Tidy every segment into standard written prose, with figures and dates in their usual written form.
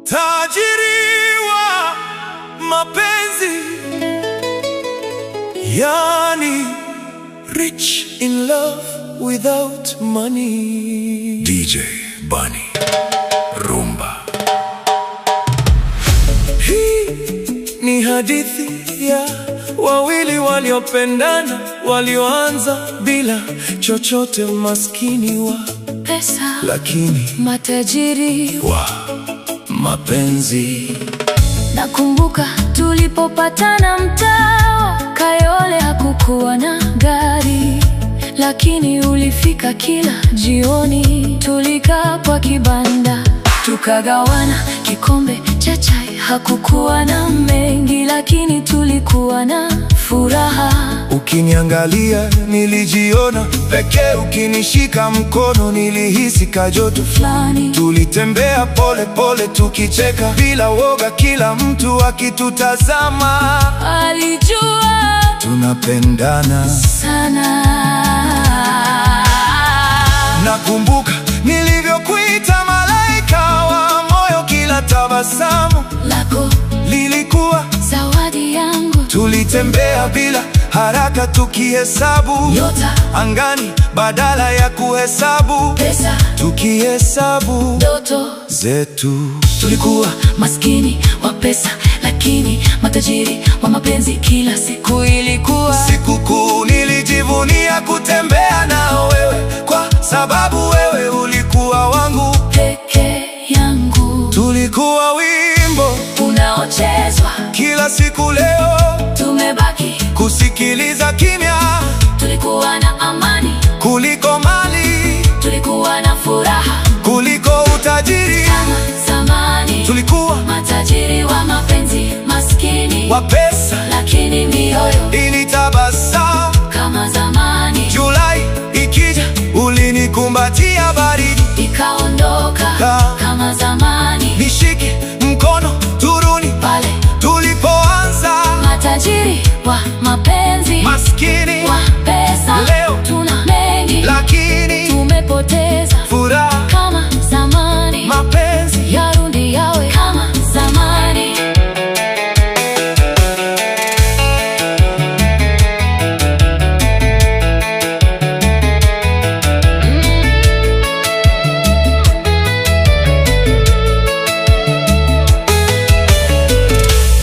tajiri wa mapenzi, yani rich in love without money. DJ Bunny Rumba. Hii ni hadithi ya wawili waliopendana, walioanza bila chochote, maskini wa pesa, lakini matajiri wa mapenzi. Nakumbuka tulipopatana mtaa Kayole, hakukuwa na gari, lakini ulifika kila jioni. Tulikaa kwa kibanda, tukagawana kikombe cha chai. Hakukuwa na mengi, lakini tulikuwa na furaha. Ukiniangalia nilijiona pekee, ukinishika mkono nilihisi kajoto fulani. Tulitembea pole pole tukicheka bila woga, kila mtu akitutazama alijua tunapendana sana. Nakumbuka nilivyokuita malaika wa moyo, kila tabasamu lako lilikuwa zawadi yangu. Tulitembea bila haraka tukihesabu nyota angani badala ya kuhesabu pesa, tukihesabu ndoto zetu. Tulikuwa maskini wa pesa, lakini matajiri wa mapenzi. Kila siku ilikuwa sikukuu. Nilijivunia kutembea na wewe, kwa sababu wewe ulikuwa wangu peke yangu. Tulikuwa wimbo unaochezwa kila siku. Leo tumebaki kusikiliza kimya. Tulikuwa na amani kuliko mali, tulikuwa na furaha kuliko utajiri. Kama zamani tulikuwa matajiri wa mapenzi, maskini wa pesa, lakini mioyo ilitabasamu. Kama zamani Julai ikija ulinikumbatia, baridi ikaondoka. Kama zamani nishike mkono turuni pale tulipoanza. Matajiri wa mapenzi, maskini wa pesa. Leo tuna mengi, lakini tumepoteza furaha. Kama zamani mapenzi yarudi yawe kama zamani.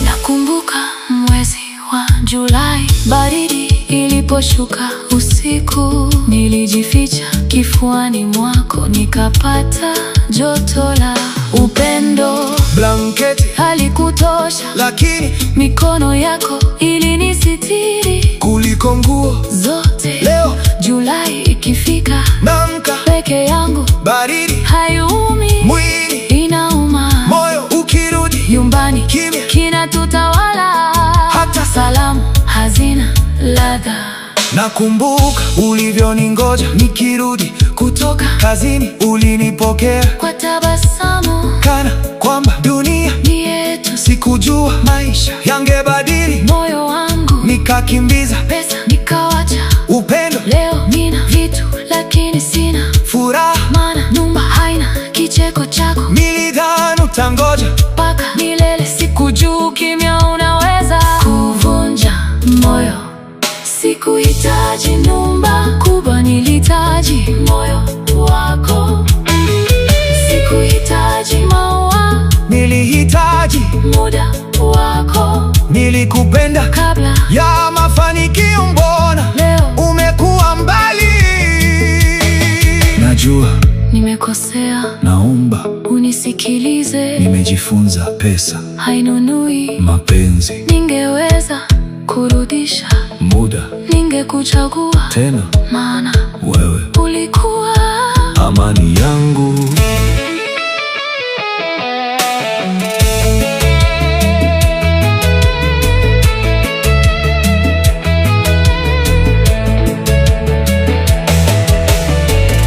Nakumbuka mwezi wa Julai, baridi iliposhuka usiku. Nilijificha kifuani mwako, nikapata joto la upendo. Blanketi halikutosha, lakini mikono yako ilinisitiri kuliko nguo zote. Leo Julai ikifika, naamka peke yangu, baridi hayumi, mwili inauma, moyo ukirudi nyumbani kimya kinatutawala. Hata salamu hazina ladha. Nakumbuka ulivyoningoja nikirudi kutoka kazini, ulinipokea kwa tabasamu, kana kwamba dunia ni yetu. Sikujua maisha yangebadili moyo wangu, nikakimbiza pesa nikawacha upendo. Leo nina vitu lakini sina furaha, maana nyumba haina kicheko chako. Nilidhani utangoja mpaka milele, sikujua kimya unaweza kuvunja moyo. Sikuhitaji nyumba kubwa, nilihitaji moyo wako. Sikuhitaji maua, nilihitaji muda wako. Nilikupenda kabla ya mafanikio, mbona leo umekuwa mbali? Najua nimekosea, naomba unisikilize. Nimejifunza pesa hainunui mapenzi. Ningeweza kurudisha muda, ningekuchagua tena, maana wewe ulikuwa amani yangu.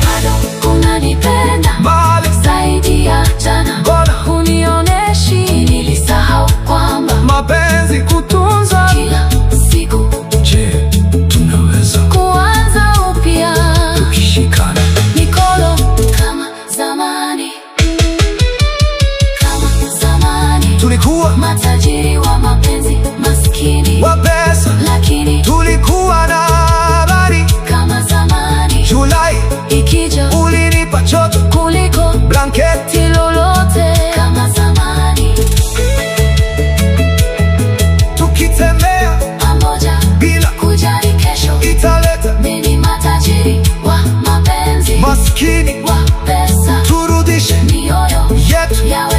Bado unanipenda Mbali zaidi ya jana, mbona unioneshi? Nilisahau kwamba mapenzi kutunza kila siku. Je, tunaweza kuanza upya tukishikana mikono kama zamani? tulikuwa matajiri wa mapenzi, maskini wa pesa, lakini tulikuwa na habari kama zamani. Julai ikija ulinipa joto kuliko blanketi lolote, kama zamani. Tukitembea pamoja bila kujali kesho italeta nini. Matajiri wa mapenzi, maskini wa pesa, turudishe mioyo yetu yawe